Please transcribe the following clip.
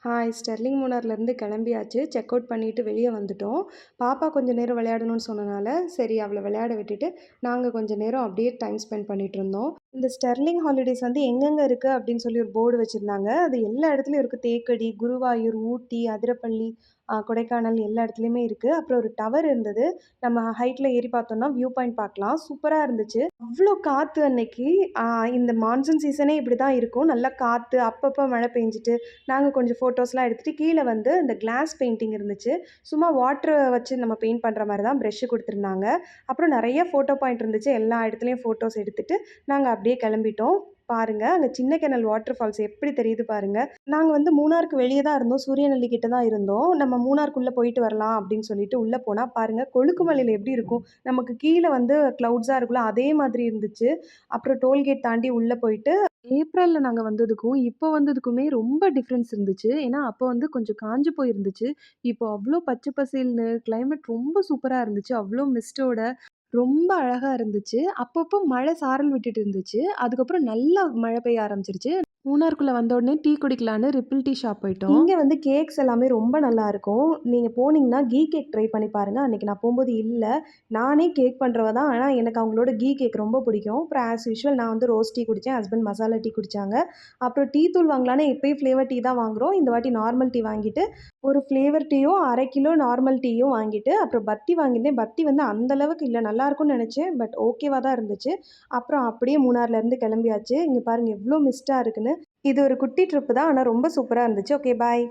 Hi! Sterling மூணார்லேருந்து கிளம்பியாச்சு. Check out பண்ணிட்டு வெளிய வந்துட்டோம். பாப்பா கொஞ்ச நேரம் விளையாடணும்னு சொன்னனால, சரி அவள விளையாட விட்டுட்டு, நாங்க கொஞ்ச நேரம் அப்படியே டைம் ஸ்பெண்ட் பண்ணிட்டுருந்தோம். இந்த ஸ்டெர்லிங் ஹாலிடேஸ் வந்து எங்கெங்க இருக்கு அப்படின்னு சொல்லி ஒரு போர்டு வச்சிருந்தாங்க. அது எல்லா இடத்துலயும் இருக்கு. தேக்கடி, குருவாயூர், ஊட்டி, அதிரப்பள்ளி, கொடைக்கானல் எல்லா இடத்துலயுமே இருக்கு. அப்புறம் ஒரு டவர் இருந்தது. நம்ம ஹைட்ல ஏறி பார்த்தோம்னா, வியூ பாயிண்ட் பார்க்கலாம். சூப்பரா இருந்துச்சு. அவ்ளோ காத்து அன்னைக்கு. அ இந்த மான்சூன் சீசனே இப்படிதான் இருக்கும். நல்லா காத்து, அப்பப்ப மழை பெஞ்சுட்டு நாங்க கொஞ்சம் ஃபோட்டோஸ்லாம் எடுத்துட்டு, கீழ வந்து இந்த கிளாஸ் பெயிண்டிங் இருந்துச்சு. சும்மா வாட்டர வச்சு நம்ம பெயிண்ட் பண்ற மாரி தான் பிரஷ்ஷு குடுத்துருந்தாங்க. அப்புறம் நெறைய ஃபோட்டோ பாயிண்ட் இருந்துச்சு. எல்லா இடத்துலயும் ஃபோட்டோஸ் எடுத்துட்டு, நாங்க அப்படியே கெளம்பிட்டோம். பாருங்க, அங்க சின்ன கெனல் வாட்டர் ஃபால்ஸ் எப்படி தெரியுது பாருங்க. நாங்க வந்து மூணாருக்கு வெளிய தான் இருந்தோம். சூரியநெல்லி கிட்ட தான் இருந்தோம். நம்ம மூணாருக்குள்ள போயிட்டு வரலாம் அப்படின்னு சொல்லிட்டு உள்ள போனா, பாருங்க கொழுக்குமலையில எப்படி இருக்கும்? நமக்கு கீழ வந்து கிளவுட்ஸா இருக்கும்ல, அதே மாதிரி இருந்துச்சு. அப்புறம் டோல்கேட் தாண்டி உள்ள போயிட்டு ஏப்ரல்ல நாங்க வந்ததுக்கும், இப்போ வந்ததுக்குமே ரொம்ப டிஃப்ரென்ஸ் இருந்துச்சு. ஏன்னா, அப்போ வந்து கொஞ்சம் காஞ்சு போயிருந்துச்சு. இப்போ அவ்ளோ பச்சை பசேல்னு கிளைமேட் ரொம்ப சூப்பரா இருந்துச்சு. அவ்ளோ மிஸ்ட்டோட ரொம்ப அழகா இருந்துச்சு. அப்பப்போ மழை சாரல் விட்டுட்டு இருந்துச்சு. அதுக்கப்புறம் நல்லா மழை பெய்ய ஆரம்பிச்சுருச்சு. மூணாருக்குள்ள வந்த உடனே டீ குடிக்கலான்னு ரிப்பிள் டீ ஷாப் போயிட்டோம். இங்க வந்து கேக்ஸ் எல்லாமே ரொம்ப நல்லாருக்கும். நீங்க போனீங்கன்னா, கீ கேக் ட்ரை பண்ணி பாருங்க. அன்னைக்கு நான் போம்போது இல்ல. நானே கேக் பண்றவ தான். ஆனா, எனக்கு அவங்களோட கீ கேக் ரொம்ப பிடிக்கும். அப்புறம் ஆஸ் யூசுவல் நான் வந்து ரோஸ் டீ குடிச்சேன். ஹஸ்பண்ட் மசாலா டீ குடிச்சாங்க. அப்புறம் டீ தூள் வாங்கலான்னு எப்பயும் ஃப்ளேவர் டீ தான் வாங்குறோம். இந்த வாட்டி நார்மல் டீ வாங்கிட்டு, ஒரு ஃப்ளேவர் டீயும், 1/2 கிலோ நார்மல் டீயும் வாங்கிட்டு, அப்புறம் பத்தி வாங்கியிருந்தேன். பத்தி வந்து அந்த அளவுக்கு இல்ல. நல்லாருக்கும்னு நெனச்சேன். பட் ஓகேவா தான் இருந்துச்சு. அப்புறம் அப்படியே மூணார்லேருந்து கிளம்பியாச்சு. இங்க பாருங்க எவ்ளோ மிஸ்ட்டா இருக்குன்னு. இது ஒரு குட்டி ட்ரிப்பு தான். ஆனா ரொம்ப சூப்பரா இருந்துச்சு. Okay bye.